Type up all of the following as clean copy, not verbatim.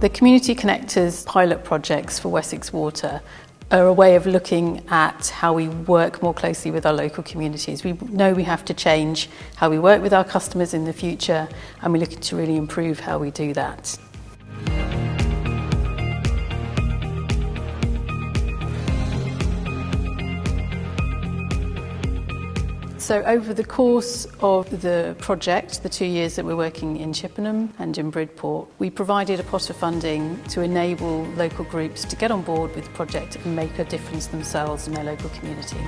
The Community Connectors pilot projects for Wessex Water are a way of looking at how we work more closely with our local communities. We know we have to change how we work with our customers in the future, and we're looking to really improve how we do that. So over the course of the project, the 2 years that we're working in Chippenham and in Bridport, we provided a pot of funding to enable local groups to get on board with the project and make a difference themselves in their local community.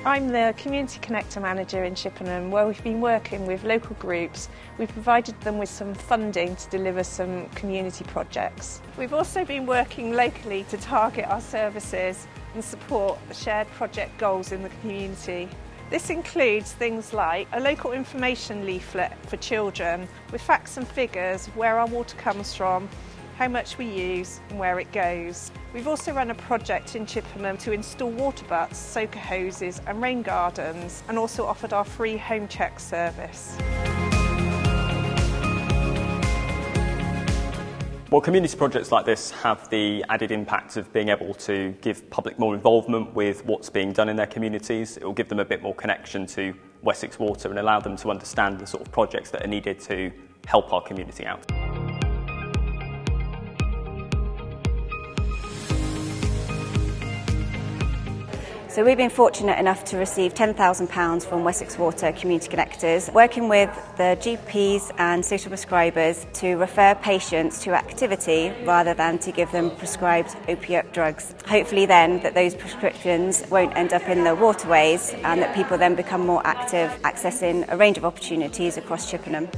I'm the Community Connector Manager in Chippenham, where we've been working with local groups. We've provided them with some funding to deliver some community projects. We've also been working locally to target our services and support the shared project goals in the community. This includes things like a local information leaflet for children with facts and figures of where our water comes from, how much we use and where it goes. We've also run a project in Chippenham to install water butts, soaker hoses and rain gardens, and also offered our free home check service. Well, community projects like this have the added impact of being able to give public more involvement with what's being done in their communities. It will give them a bit more connection to Wessex Water and allow them to understand the sort of projects that are needed to help our community out. So we've been fortunate enough to receive £10,000 from Wessex Water Community Connectors, working with the GPs and social prescribers to refer patients to activity rather than to give them prescribed opiate drugs. Hopefully then that those prescriptions won't end up in the waterways and that people then become more active, accessing a range of opportunities across Chippenham.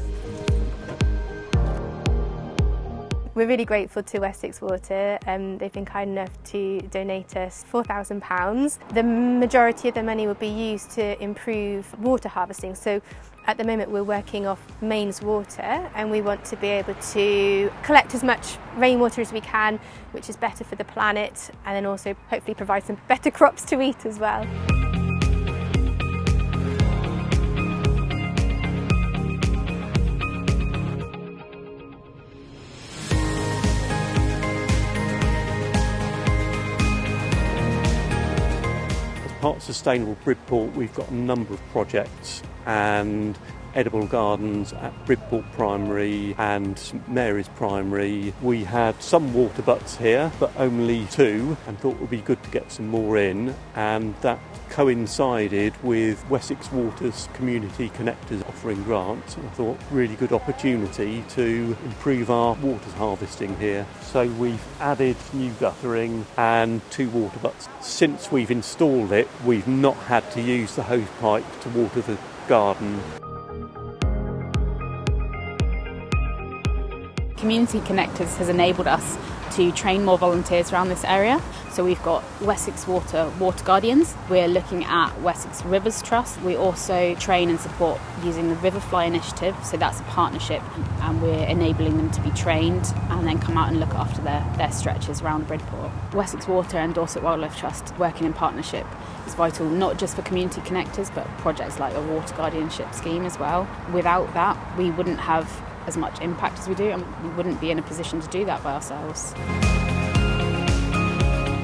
We're really grateful to Wessex Water. They've been kind enough to donate us £4,000. The majority of the money will be used to improve water harvesting. So at the moment we're working off mains water and we want to be able to collect as much rainwater as we can, which is better for the planet, and then also hopefully provide some better crops to eat as well. Part of Sustainable Bridport, we've got a number of projects and edible gardens at Bridport Primary and St Mary's Primary. We had some water butts here, but only 2, and thought it would be good to get some more in, and that coincided with Wessex Water's Community Connectors offering grants, and I thought really good opportunity to improve our water harvesting here. So we've added new guttering and 2 water butts. Since we've installed it, we've not had to use the hose pipe to water the garden. Community Connectors has enabled us to train more volunteers around this area. So we've got Wessex Water Water Guardians. We're looking at Wessex Rivers Trust. We also train and support using the Riverfly initiative. So that's a partnership, and we're enabling them to be trained and then come out and look after their stretches around Bridport. Wessex Water and Dorset Wildlife Trust working in partnership is vital, not just for Community Connectors, but projects like a water guardianship scheme as well. Without that, we wouldn't have as much impact as we do, and we wouldn't be in a position to do that by ourselves.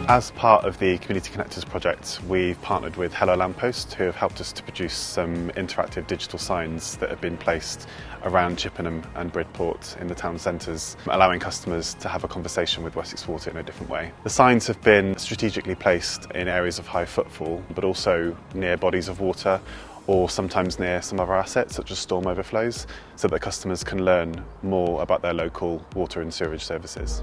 As part of the Community Connectors project, we've partnered with Hello Lamppost, who have helped us to produce some interactive digital signs that have been placed around Chippenham and Bridport in the town centres, allowing customers to have a conversation with Wessex Water in a different way. The signs have been strategically placed in areas of high footfall, but also near bodies of water, or sometimes near some of our assets, such as storm overflows, so that customers can learn more about their local water and sewerage services.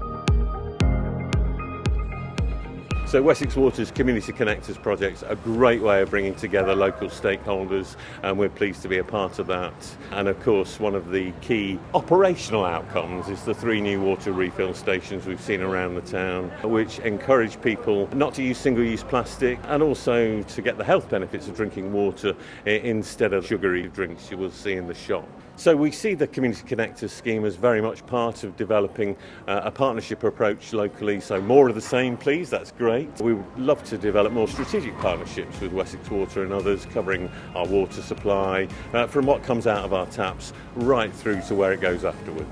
So Wessex Water's Community Connectors projects are a great way of bringing together local stakeholders, and we're pleased to be a part of that. And of course, one of the key operational outcomes is the 3 new water refill stations we've seen around the town, which encourage people not to use single-use plastic and also to get the health benefits of drinking water instead of sugary drinks you will see in the shop. So we see the Community Connectors scheme as very much part of developing a partnership approach locally. So more of the same, please, that's great. We would love to develop more strategic partnerships with Wessex Water and others, covering our water supply, from what comes out of our taps right through to where it goes afterwards.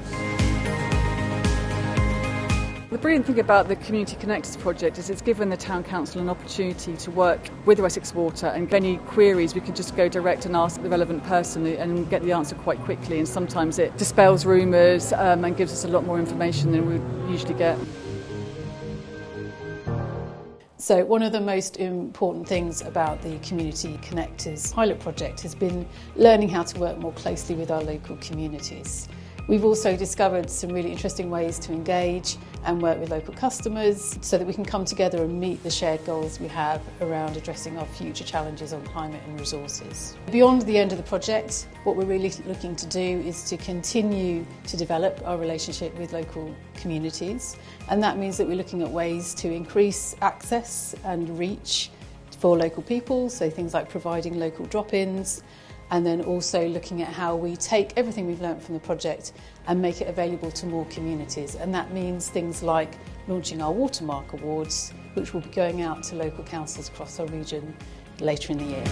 The brilliant thing about the Community Connectors project is it's given the Town Council an opportunity to work with Wessex Water, and any queries we can just go direct and ask the relevant person and get the answer quite quickly, and sometimes it dispels rumours and gives us a lot more information than we would usually get. So one of the most important things about the Community Connectors pilot project has been learning how to work more closely with our local communities. We've also discovered some really interesting ways to engage and work with local customers so that we can come together and meet the shared goals we have around addressing our future challenges on climate and resources. Beyond the end of the project, what we're really looking to do is to continue to develop our relationship with local communities, and that means that we're looking at ways to increase access and reach for local people, so things like providing local drop-ins, and then also looking at how we take everything we've learnt from the project and make it available to more communities. And that means things like launching our Watermark Awards, which will be going out to local councils across our region later in the year.